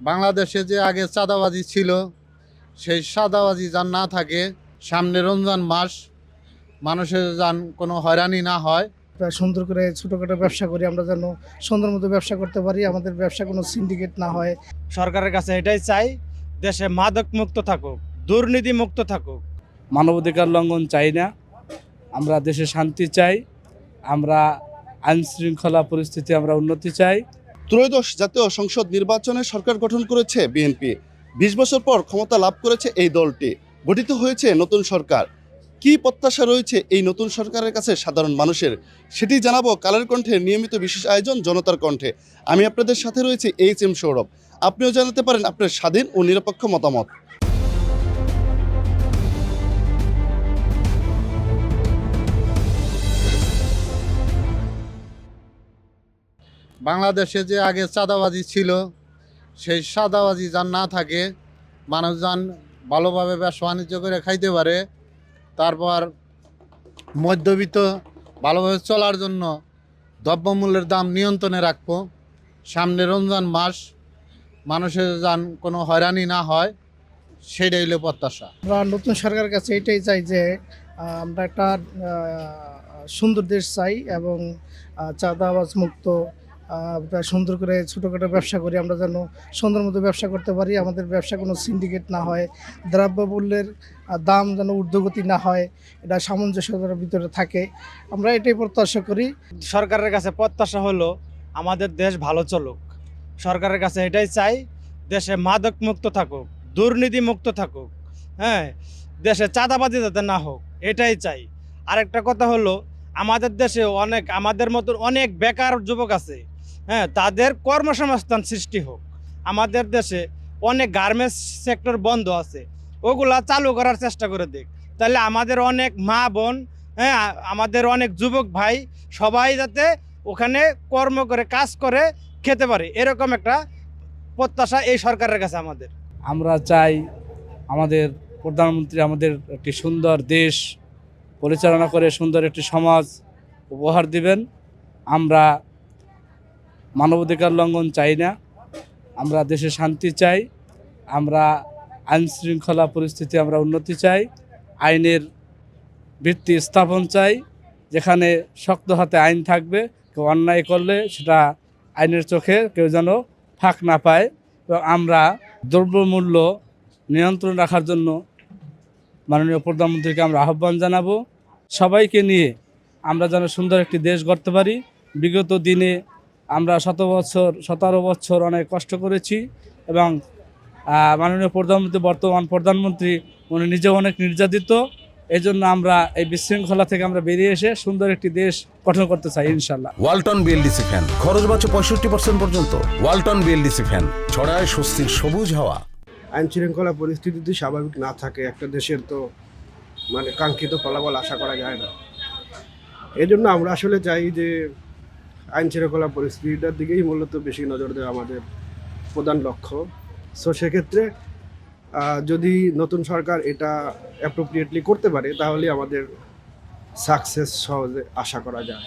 বাংলাদেশে যে আগে চাঁদাবাজি ছিল সেই চাঁদাবাজি যেন না থাকে, সামনে রমজান মাস, মানুষের যেন কোনো হয়রানি না হয়। সুন্দর করে ছোটোখাটো ব্যবসা করি, আমরা যেন সুন্দর মতো ব্যবসা করতে পারি, আমাদের ব্যবসা কোনো সিন্ডিকেট না হয়। সরকারের কাছে এটাই চাই, দেশে মাদক মুক্ত থাকুক, দুর্নীতি মুক্ত থাকুক। মানবাধিকার লঙ্ঘন চাই না, আমরা দেশে শান্তি চাই, আমরা আইন শৃঙ্খলা পরিস্থিতি আমরা উন্নতি চাই। ত্রয়োদশ জাতীয় সংসদ নির্বাচনে সরকার গঠন করেছে বিএনপি। ২০ বছর পর ক্ষমতা লাভ করেছে এই দলটি, গঠিত হয়েছে নতুন সরকার। কি প্রত্যাশা রয়েছে এই নতুন সরকারের কাছে সাধারণ মানুষের, সেটি জানাবো কালের কণ্ঠে নিয়মিত বিশেষ আয়োজন জনতার কণ্ঠে। আমি আপনাদের সাথে রয়েছে HM সৌরভ। আপনিও জানাতে পারেন আপনার স্বাধীন ও নিরপেক্ষ মতামত। বাংলাদেশে যে আগে চাঁদাবাজি ছিল সেই চাঁদাবাজি যেন না থাকে, মানুষ যেন ভালোভাবে ব্যবসা বাণিজ্য করে খাইতে পারে। তারপর মধ্যবিত্ত ভালোভাবে চলার জন্য দ্রব্যমূল্যের দাম নিয়ন্ত্রণে রাখবো। সামনে রমজান মাস, মানুষের যেন কোনো হয়রানি না হয়, সেটাই হলো প্রত্যাশা। আমরা নতুন সরকারের কাছে এটাই চাই যে আমরা একটা সুন্দর দেশ চাই এবং চাঁদাবাজ মুক্ত সুন্দর করে ছোটোখাটো ব্যবসা করি, আমরা যেন সুন্দর মতো ব্যবসা করতে পারি, আমাদের ব্যবসা কোনো সিন্ডিকেট না হয়, দ্রব্যমূল্যের দাম যেন ঊর্ধ্বগতি না হয়, এটা সামঞ্জস্যতার ভিতরে থাকে, আমরা এটাই প্রত্যাশা করি। সরকারের কাছে প্রত্যাশা হলো আমাদের দেশ ভালো চলুক। সরকারের কাছে এটাই চাই, দেশে মাদক মুক্ত থাকুক, দুর্নীতি মুক্ত থাকুক, হ্যাঁ, দেশে চাঁদাবাজি যাতে না হোক, এটাই চাই। আরেকটা কথা হলো, আমাদের দেশে আমাদের মতন অনেক বেকার যুবক আছে, হ্যাঁ, তাদের কর্মসংস্থান সৃষ্টি হোক। আমাদের দেশে অনেক গার্মেন্টস সেক্টর বন্ধ আছে, ওগুলা চালু করার চেষ্টা করে দেখ, তাহলে আমাদের অনেক মা বোন, হ্যাঁ, আমাদের অনেক যুবক ভাই সবাই যাতে ওখানে কর্ম করে কাজ করে খেতে পারে, এরকম একটা প্রত্যাশা এই সরকারের কাছে আমাদের। আমরা চাই আমাদের প্রধানমন্ত্রী আমাদের একটি সুন্দর দেশ পরিচালনা করে সুন্দর একটি সমাজ উপহার দিবেন। আমরা মানবাধিকার লঙ্ঘন চাই না, আমরা দেশে শান্তি চাই, আমরা আইন শৃঙ্খলা পরিস্থিতি আমরা উন্নতি চাই, আইনের ভিত্তি স্থাপন চাই, যেখানে শক্ত হাতে আইন থাকবে, কেউ অন্যায় করলে সেটা আইনের চোখে কেউ যেন ফাঁক না পায়। এবং আমরা দ্রব্যমূল্য নিয়ন্ত্রণ রাখার জন্য মাননীয় প্রধানমন্ত্রীকে আমরা আহ্বান জানাবো, সবাইকে নিয়ে আমরা যেন সুন্দর একটি দেশ গড়তে পারি। বিগত দিনে আমরা 17 বছর অনেক কষ্ট করেছি এবং মাননীয় প্রধানমন্ত্রী, বর্তমান প্রধানমন্ত্রী, উনি নিজেও অনেক নির্যাতিত। এই জন্য আমরা এই বিশৃঙ্খলা থেকে আমরা বেরিয়ে এসে সুন্দর একটি দেশ গঠন করতে চাই ইনশাল্লাহ। ওয়ালটন বিএলডিসি ফ্যান, খরচ বাঁচে 65% পর্যন্ত। ওয়ালটন বিএলডিসি ফ্যান ছড়ায় স্বস্তির সবুজ হাওয়া। আইন শৃঙ্খলা পরিস্থিতি যদি স্বাভাবিক না থাকে, একটা দেশের তো কাঙ্ক্ষিত ফলাফল আশা করা যায় না। এই জন্য আমরা আসলে চাই যে আইন শৃঙ্খলা পরিস্থিতিটার দিকেই মূলত বেশি নজর দেওয়া আমাদের প্রধান লক্ষ্য। সো সেক্ষেত্রে যদি নতুন সরকার এটা অ্যাপ্রোপ্রিয়েটলি করতে পারে, তাহলে আমাদের সাকসেস সহজে আশা করা যায়।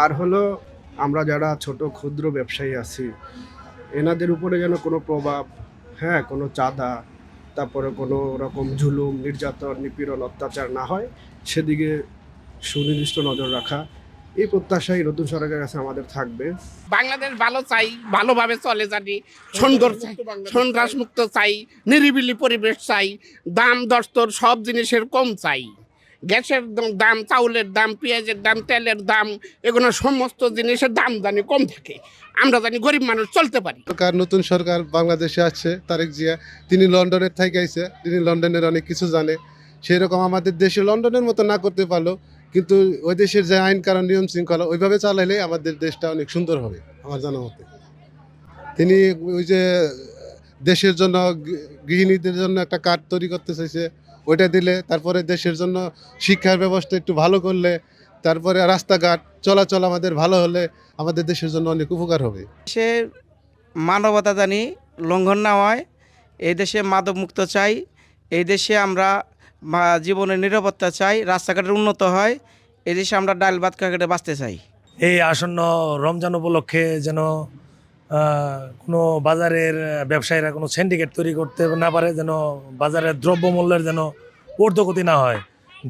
আর হলো, আমরা যারা ছোট ক্ষুদ্র ব্যবসায়ী আছি, এনাদের উপরে যেন কোনো প্রভাব, কোনো চাঁদা, তারপরে কোনো রকম জুলুম, নির্যাতন, নিপীড়ন, অত্যাচার না হয়, সেদিকে সুনির্দিষ্ট নজর রাখা, এই প্রত্যাশাই নতুন সরকারের কাছে আমাদের থাকবে। বাংলাদেশ ভালো চাই, ভালোভাবে চলে জানি, সুন্দর চাই, সন্ত্রাসমুক্ত চাই, নিরিবিলি পরিবেশ চাই, দাম দস্তর সব জিনিসের কম চাই, গ্যাসের দাম, চাউলের দাম, পেঁয়াজের দাম, তেলের দাম, এগুলো সমস্ত জিনিসের দাম জানি কম থাকে, আমরা জানি গরিব মানুষ চলতে পারি। নতুন সরকার বাংলাদেশে আছে, তারেক জিয়া, তিনি লন্ডনের থেকে আইছে, তিনি লন্ডনের অনেক কিছু জানে। সেই রকম আমাদের দেশে লন্ডনের মতো না করতে পারলো, কিন্তু ওই দেশের যে আইন কারণ নিয়ম শৃঙ্খলা ওইভাবে চালাইলে আমাদের দেশটা অনেক সুন্দর হবে আমার জানা মতে। তিনি ওই যে দেশের জন্য গৃহিণীদের জন্য একটা কার্ড তৈরি করতে চাইছে, ওইটা দিলে, তারপরে দেশের জন্য শিক্ষার ব্যবস্থা একটু ভালো করলে, তারপরে রাস্তাঘাট চলাচল আমাদের ভালো হলে আমাদের দেশের জন্য অনেক উপকার হবে। সে মানবতা জানি লঙ্ঘন না হয়, এই দেশে মাদক মুক্ত চাই, এই দেশে আমরা জীবনের নিরাপত্তা চাই, রাস্তাঘাটের উন্নত হয়, এই দেশে আমরা ডাল ভাত খেয়ে বাঁচতে চাই। এই আসন্ন রমজান উপলক্ষে যেন কোনো বাজারের ব্যবসায়ীরা কোনো সিন্ডিকেট তৈরি করতে না পারে, যেন বাজারের দ্রব্যমূল্যের যেন ঊর্ধ্বগতি না হয়।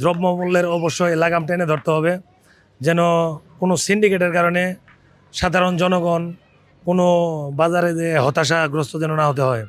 দ্রব্যমূল্যের অবশ্যই লাগাম টেনে ধরতে হবে, যেন কোনো সিন্ডিকেটের কারণে সাধারণ জনগণ কোনো বাজারে যে হতাশাগ্রস্ত যেন না হতে হয়।